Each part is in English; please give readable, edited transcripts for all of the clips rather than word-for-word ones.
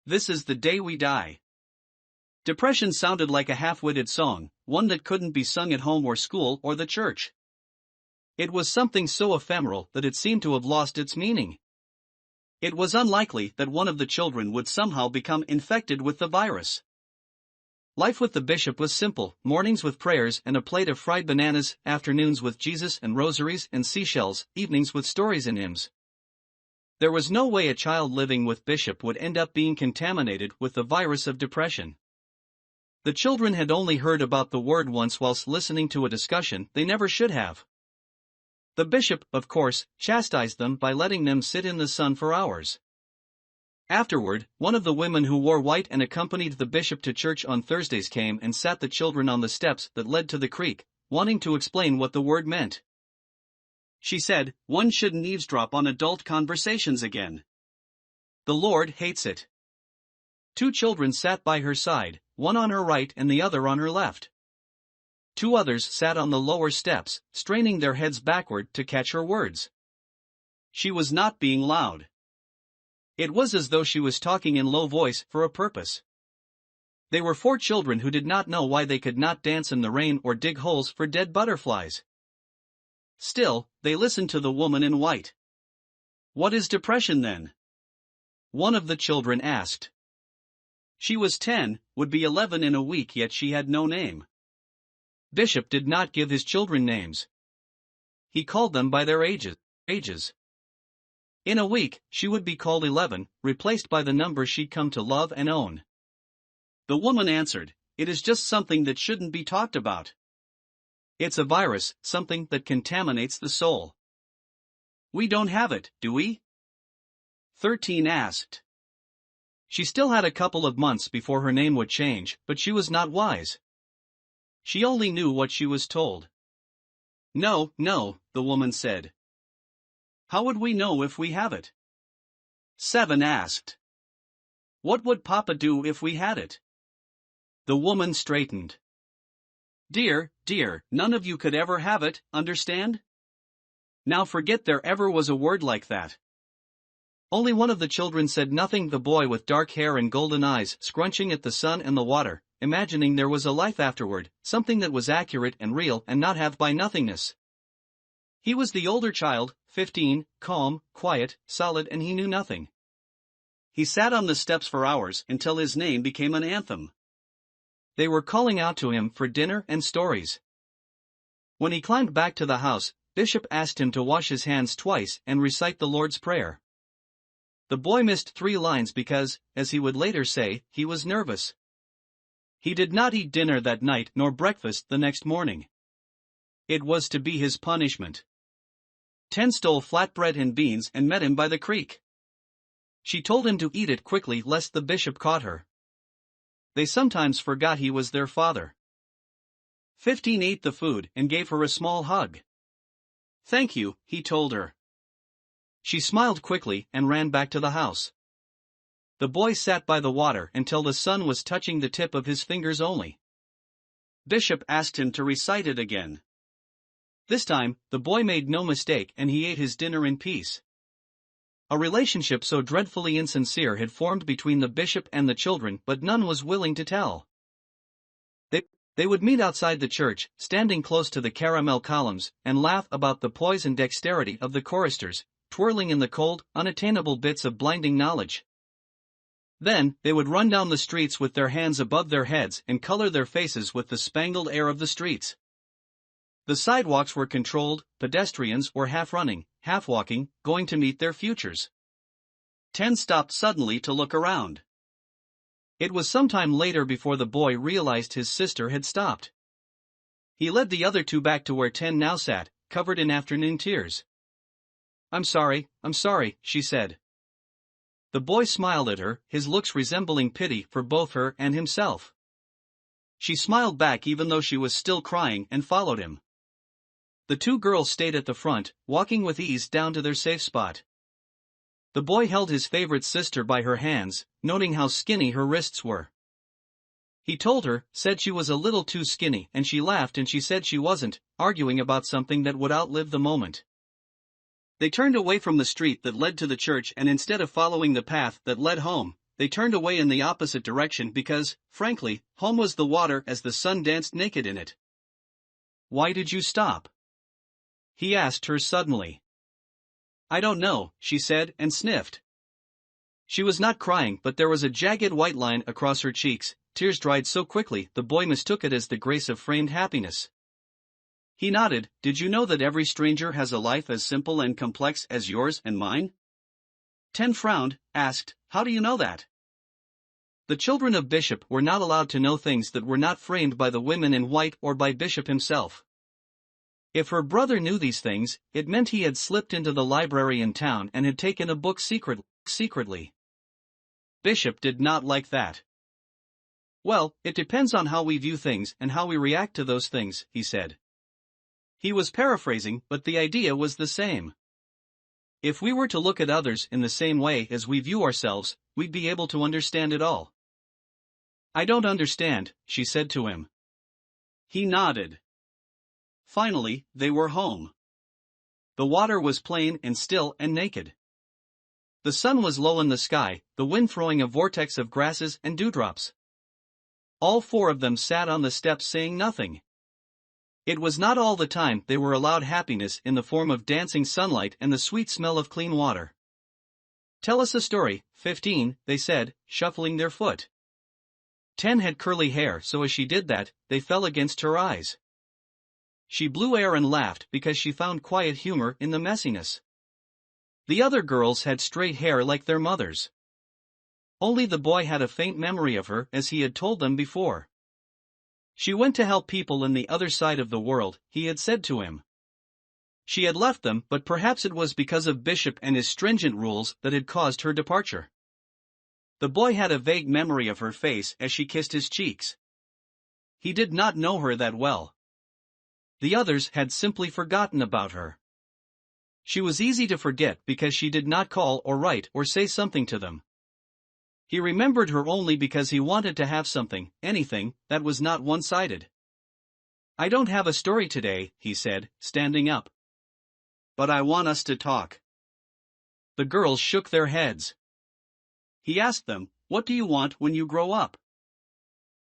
This is the day we die. Depression sounded like a half-witted song, one that couldn't be sung at home or school or the church. It was something so ephemeral that it seemed to have lost its meaning. It was unlikely that one of the children would somehow become infected with the virus. Life with the bishop was simple: mornings with prayers and a plate of fried bananas, afternoons with Jesus and rosaries and seashells, evenings with stories and hymns. There was no way a child living with Bishop would end up being contaminated with the virus of depression. The children had only heard about the word once whilst listening to a discussion they never should have. The bishop, of course, chastised them by letting them sit in the sun for hours. Afterward, one of the women who wore white and accompanied the bishop to church on Thursdays came and sat the children on the steps that led to the creek, wanting to explain what the word meant. She said, "One shouldn't eavesdrop on adult conversations again. The Lord hates it." 2 children sat by her side, one on her right and the other on her left. 2 others sat on the lower steps, straining their heads backward to catch her words. She was not being loud. It was as though she was talking in low voice for a purpose. They were 4 children who did not know why they could not dance in the rain or dig holes for dead butterflies. Still, they listened to the woman in white. "What is depression then?" one of the children asked. She was 10, would be 11 in a week, yet she had no name. Bishop did not give his children names. He called them by their ages. In a week, she would be called 11, replaced by the number she'd come to love and own. The woman answered, "It is just something that shouldn't be talked about. It's a virus, something that contaminates the soul." "We don't have it, do we?" 13 asked. She still had a couple of months before her name would change, but she was not wise. She only knew what she was told. "No, the woman said. "How would we know if we have it?" 7 asked. "What would Papa do if we had it?" The woman straightened. Dear, none of you could ever have it, understand? Now forget there ever was a word like that." Only one of the children said nothing, the boy with dark hair and golden eyes, scrunching at the sun and the water, imagining there was a life afterward, something that was accurate and real and not have-by-nothingness. He was the older child, 15, calm, quiet, solid, and he knew nothing. He sat on the steps for hours until his name became an anthem. They were calling out to him for dinner and stories. When he climbed back to the house, Bishop asked him to wash his hands twice and recite the Lord's Prayer. The boy missed 3 lines because, as he would later say, he was nervous. He did not eat dinner that night nor breakfast the next morning. It was to be his punishment. 10 stole flatbread and beans and met him by the creek. She told him to eat it quickly lest the bishop caught her. They sometimes forgot he was their father. 15 ate the food and gave her a small hug. "Thank you," he told her. She smiled quickly and ran back to the house. The boy sat by the water until the sun was touching the tip of his fingers only. Bishop asked him to recite it again. This time, the boy made no mistake and he ate his dinner in peace. A relationship so dreadfully insincere had formed between the bishop and the children, but none was willing to tell. They would meet outside the church, standing close to the caramel columns, and laugh about the poise and dexterity of the choristers, twirling in the cold, unattainable bits of blinding knowledge. Then, they would run down the streets with their hands above their heads and color their faces with the spangled air of the streets. The sidewalks were controlled, pedestrians were half running, half walking, going to meet their futures. 10 stopped suddenly to look around. It was some time later before the boy realized his sister had stopped. He led the other 2 back to where 10 now sat, covered in afternoon tears. I'm sorry, she said. The boy smiled at her, his looks resembling pity for both her and himself. She smiled back even though she was still crying and followed him. The 2 girls stayed at the front, walking with ease down to their safe spot. The boy held his favorite sister by her hands, noting how skinny her wrists were. He told her, said she was a little too skinny, and she laughed and she said she wasn't, arguing about something that would outlive the moment. They turned away from the street that led to the church and instead of following the path that led home, they turned away in the opposite direction because, frankly, home was the water as the sun danced naked in it. "Why did you stop?" he asked her suddenly. "I don't know," she said and sniffed. She was not crying, but there was a jagged white line across her cheeks. Tears dried so quickly the boy mistook it as the grace of framed happiness. He nodded. "Did you know that every stranger has a life as simple and complex as yours and mine?" 10 frowned, asked, "How do you know that?" The children of Bishop were not allowed to know things that were not framed by the women in white or by Bishop himself. If her brother knew these things, it meant he had slipped into the library in town and had taken a book secretly. Bishop did not like that. "Well, it depends on how we view things and how we react to those things," he said. He was paraphrasing, but the idea was the same. If we were to look at others in the same way as we view ourselves, we'd be able to understand it all. "I don't understand," she said to him. He nodded. Finally, they were home. The water was plain and still and naked. The sun was low in the sky, the wind throwing a vortex of grasses and dewdrops. All 4 of them sat on the steps saying nothing. It was not all the time they were allowed happiness in the form of dancing sunlight and the sweet smell of clean water. "Tell us a story, 15, they said, shuffling their foot. 10 had curly hair, so as she did that, they fell against her eyes. She blew air and laughed because she found quiet humor in the messiness. The other girls had straight hair like their mothers. Only the boy had a faint memory of her as he had told them before. She went to help people in the other side of the world, he had said to him. She had left them, but perhaps it was because of Bishop and his stringent rules that had caused her departure. The boy had a vague memory of her face as she kissed his cheeks. He did not know her that well. The others had simply forgotten about her. She was easy to forget because she did not call or write or say something to them. He remembered her only because he wanted to have something, anything, that was not one-sided. "I don't have a story today," he said, standing up. "But I want us to talk." The girls shook their heads. He asked them, "What do you want when you grow up?"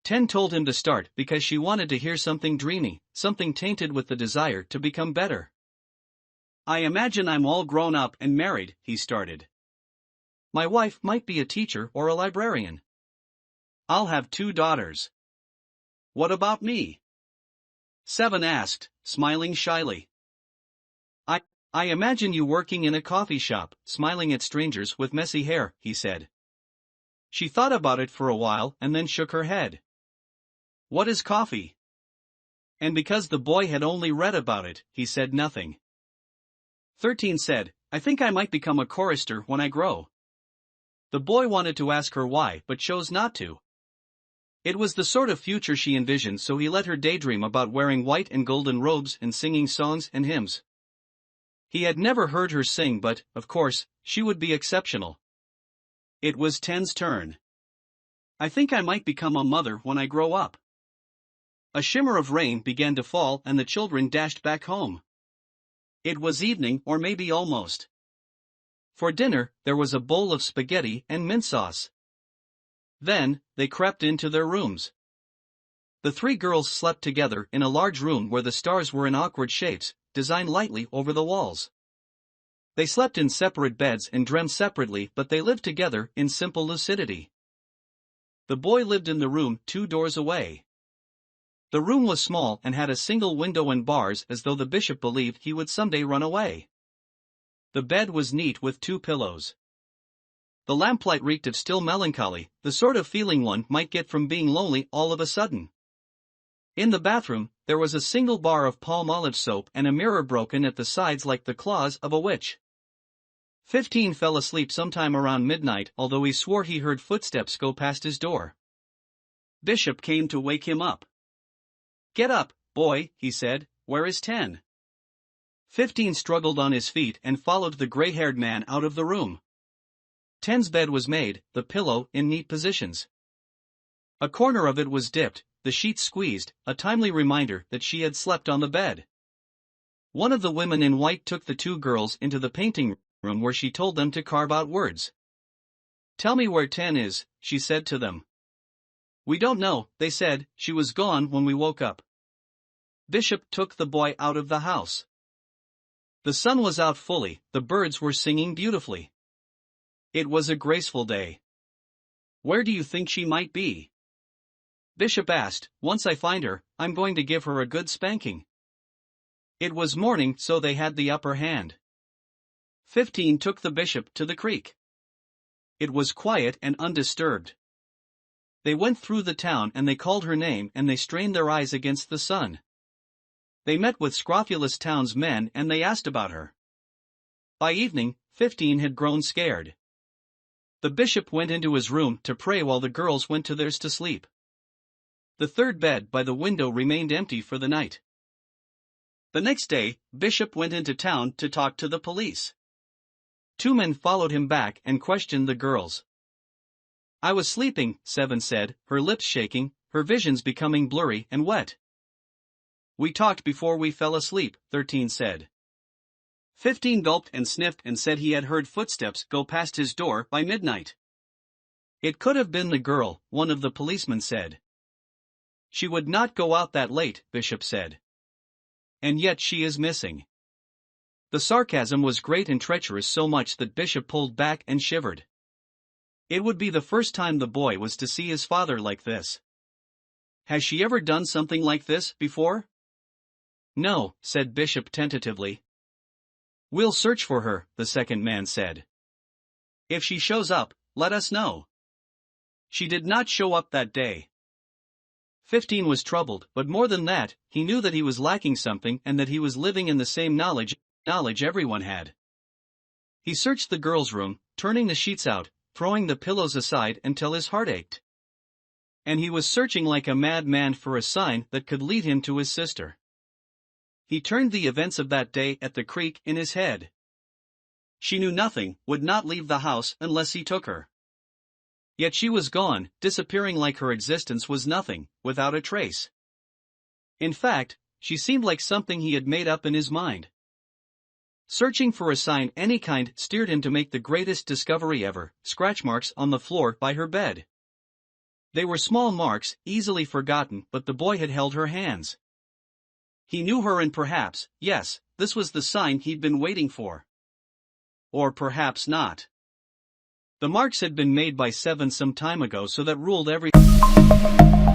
10 told him to start because she wanted to hear something dreamy, something tainted with the desire to become better. "I imagine I'm all grown up and married," he started. "My wife might be a teacher or a librarian. I'll have 2 daughters. What about me?" 7 asked, smiling shyly. I imagine you working in a coffee shop, smiling at strangers with messy hair," he said. She thought about it for a while and then shook her head. "What is coffee?" And because the boy had only read about it, he said nothing. 13 said, "I think I might become a chorister when I grow." The boy wanted to ask her why but chose not to. It was the sort of future she envisioned, so he let her daydream about wearing white and golden robes and singing songs and hymns. He had never heard her sing, but, of course, she would be exceptional. It was 10's turn. "I think I might become a mother when I grow up." A shimmer of rain began to fall and the children dashed back home. It was evening, or maybe almost. For dinner, there was a bowl of spaghetti and mint sauce. Then, they crept into their rooms. The 3 girls slept together in a large room where the stars were in awkward shapes, designed lightly over the walls. They slept in separate beds and dreamed separately, but they lived together in simple lucidity. The boy lived in the room 2 doors away. The room was small and had a single window and bars, as though the bishop believed he would someday run away. The bed was neat with 2 pillows. The lamplight reeked of still melancholy, the sort of feeling one might get from being lonely all of a sudden. In the bathroom, there was a single bar of palm olive soap and a mirror broken at the sides like the claws of a witch. 15 fell asleep sometime around midnight, although he swore he heard footsteps go past his door. Bishop came to wake him up. "Get up, boy," he said, "where is 10? 15 struggled on his feet and followed the gray-haired man out of the room. 10's bed was made, the pillow in neat positions. A corner of it was dipped, the sheets squeezed, a timely reminder that she had slept on the bed. One of the women in white took the 2 girls into the painting room where she told them to carve out words. "Tell me where 10 is," she said to them. "We don't know," they said, "she was gone when we woke up." Bishop took the boy out of the house. The sun was out fully, the birds were singing beautifully. It was a graceful day. "Where do you think she might be?" Bishop asked. "Once I find her, I'm going to give her a good spanking." It was morning, so they had the upper hand. 15 took the bishop to the creek. It was quiet and undisturbed. They went through the town and they called her name and they strained their eyes against the sun. They met with scrofulous townsmen and they asked about her. By evening, 15 had grown scared. The bishop went into his room to pray while the girls went to theirs to sleep. The third bed by the window remained empty for the night. The next day, Bishop went into town to talk to the police. 2 men followed him back and questioned the girls. "I was sleeping," 7 said, her lips shaking, her visions becoming blurry and wet. "We talked before we fell asleep," 13 said. 15 gulped and sniffed and said he had heard footsteps go past his door by midnight. "It could have been the girl," one of the policemen said. "She would not go out that late," Bishop said. "And yet she is missing." The sarcasm was great and treacherous, so much that Bishop pulled back and shivered. It would be the first time the boy was to see his father like this. "Has she ever done something like this before?" "No," said Bishop tentatively. "We'll search for her," the second man said. "If she shows up, let us know." She did not show up that day. 15 was troubled, but more than that, he knew that he was lacking something and that he was living in the same knowledge everyone had. He searched the girls' room, turning the sheets out, throwing the pillows aside until his heart ached. And he was searching like a madman for a sign that could lead him to his sister. He turned the events of that day at the creek in his head. She knew nothing, would not leave the house unless he took her. Yet she was gone, disappearing like her existence was nothing, without a trace. In fact, she seemed like something he had made up in his mind. Searching for a sign any kind steered him to make the greatest discovery ever: scratch marks on the floor by her bed. They were small marks, easily forgotten, but the boy had held her hands. He knew her, and perhaps, yes, this was the sign he'd been waiting for. Or perhaps not. The marks had been made by 7 some time ago, so that ruled everything.